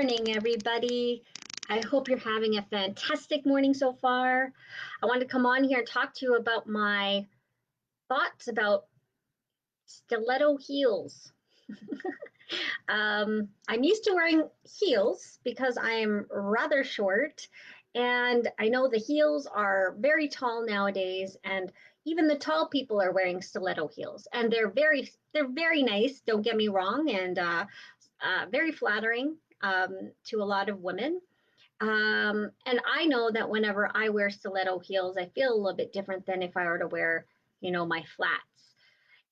morning, everybody. I hope you're having a fantastic morning so far. I wanted to come on here and talk to you about my thoughts about stiletto heels. I'm used to wearing heels because I'm rather short, and I know the heels are very tall nowadays, and even the tall people are wearing stiletto heels, and they're very nice. Don't get me wrong, and very flattering to a lot of women. And I know that whenever I wear stiletto heels, I feel a little bit different than if I were to wear, my flats.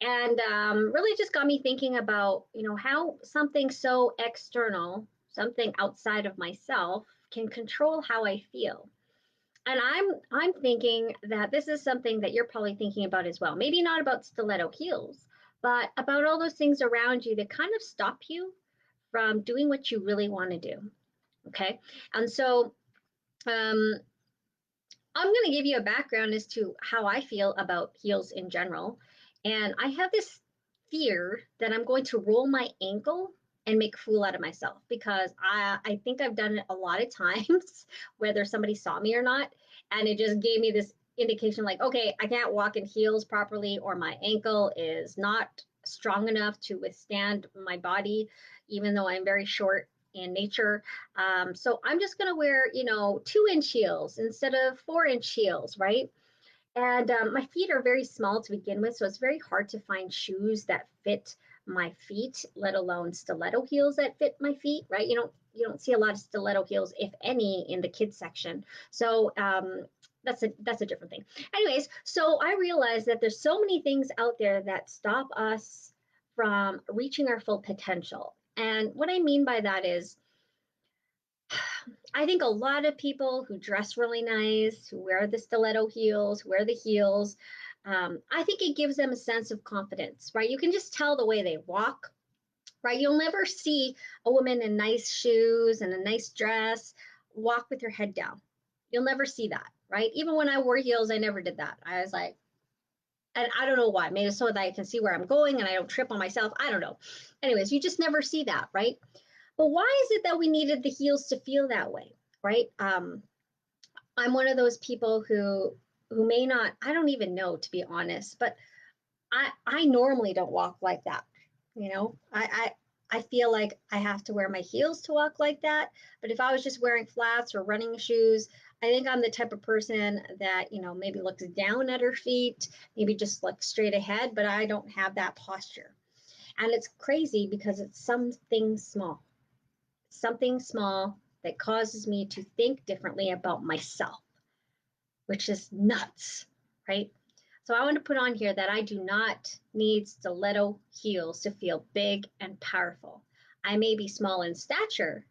And really just got me thinking about, how something so external, something outside of myself, can control how I feel. And I'm thinking that this is something that you're probably thinking about as well. Maybe not about stiletto heels, but about all those things around you that kind of stop you from doing what you really want to do. Okay. And so um, I'm going to give you a background as to how I feel about heels in general. And I have this fear that I'm going to roll my ankle and make a fool out of myself because I think I've done it a lot of times, whether somebody saw me or not. And it just gave me this indication like, okay, I can't walk in heels properly, or my ankle is not strong enough to withstand my body, even though I'm very short in nature. So I'm just going to wear, 2-inch heels instead of 4-inch heels, right? And my feet are very small to begin with, so it's very hard to find shoes that fit my feet, let alone stiletto heels that fit my feet, right? You don't see a lot of stiletto heels, if any, in the kids section. So that's a different thing. Anyways, so I realized that there's so many things out there that stop us from reaching our full potential. And what I mean by that is, I think a lot of people who dress really nice, who wear the stiletto heels, who wear the heels, I think it gives them a sense of confidence, right? You can just tell the way they walk, right? You'll never see a woman in nice shoes and a nice dress walk with her head down. You'll never see that, right? Even when I wore heels, I never did that. I was like, and I don't know why. Maybe so that I can see where I'm going and I don't trip on myself. I don't know. Anyways, you just never see that, right? But why is it that we needed the heels to feel that way, right? I'm one of those people who may not, I don't even know, to be honest, but I normally don't walk like that. I feel like I have to wear my heels to walk like that. But if I was just wearing flats or running shoes, I think I'm the type of person that, maybe looks down at her feet, maybe just looks straight ahead, but I don't have that posture. And it's crazy because it's something small that causes me to think differently about myself, which is nuts, right? So I want to put on here that I do not need stiletto heels to feel big and powerful. I may be small in stature,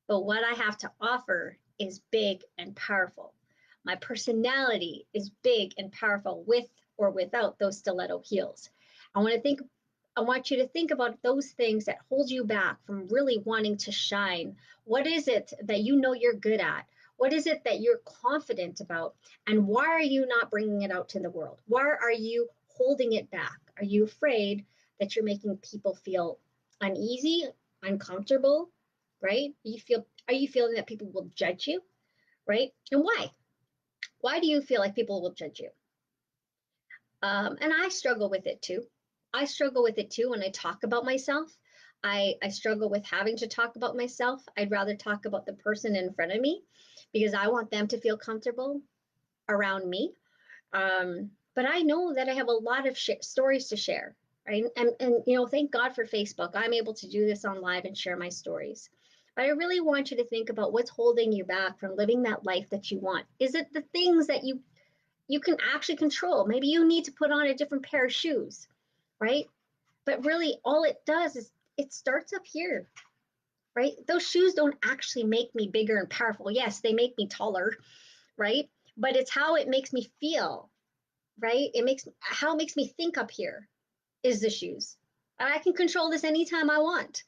but what I have to offer is big and powerful. My personality is big and powerful with or without those stiletto heels. I want you to think about those things that hold you back from really wanting to shine. What is it that you know you're good at? What is it that you're confident about? And why are you not bringing it out to the world? Why are you holding it back? Are you afraid that you're making people feel uneasy, uncomfortable, right? Are you feeling that people will judge you, right? And why? Why do you feel like people will judge you? And I struggle with it too. I struggle with it too when I talk about myself. I struggle with having to talk about myself. I'd rather talk about the person in front of me because I want them to feel comfortable around me. But I know that I have a lot of stories to share, right? And thank God for Facebook. I'm able to do this on live and share my stories. But I really want you to think about what's holding you back from living that life that you want. Is it the things that you can actually control? Maybe you need to put on a different pair of shoes, right? But really, all it does is it starts up here, right? Those shoes don't actually make me bigger and powerful. Yes, they make me taller, right? But it's how it makes me feel, right? How it makes me think up here is the shoes. And I can control this anytime I want,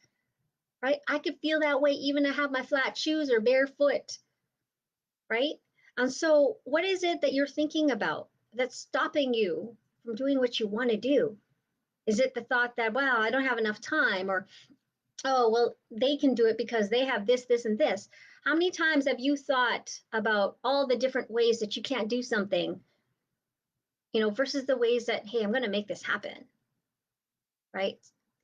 right? I could feel that way even to have my flat shoes or barefoot, right? And so, what is it that you're thinking about that's stopping you from doing what you want to do? Is it the thought that, wow, I don't have enough time, or Oh, well, they can do it because they have this, this, and this. How many times have you thought about all the different ways that you can't do something, versus the ways that, hey, I'm going to make this happen, right?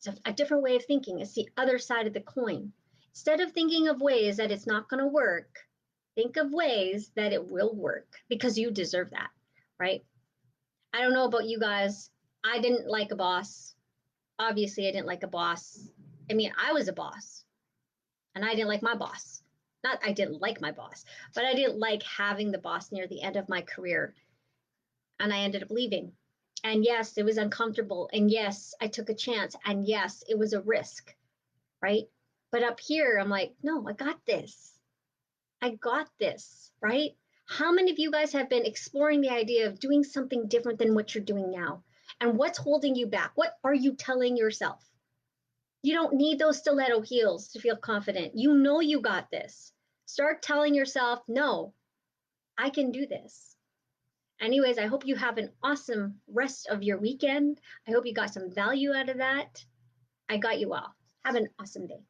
It's a different way of thinking. It's the other side of the coin. Instead of thinking of ways that it's not going to work, think of ways that it will work because you deserve that, right? I don't know about you guys. I didn't like a boss. Obviously, I didn't like a boss. I mean, I was a boss and I didn't like my boss. Not I didn't like my boss, but I didn't like having the boss near the end of my career. And I ended up leaving. And yes, it was uncomfortable. And yes, I took a chance. And yes, it was a risk, right? But up here, I'm like, no, I got this. I got this, right? How many of you guys have been exploring the idea of doing something different than what you're doing now? And what's holding you back? What are you telling yourself? You don't need those stiletto heels to feel confident. You know you got this. Start telling yourself, no, I can do this. Anyways, I hope you have an awesome rest of your weekend. I hope you got some value out of that. I got you all. Have an awesome day.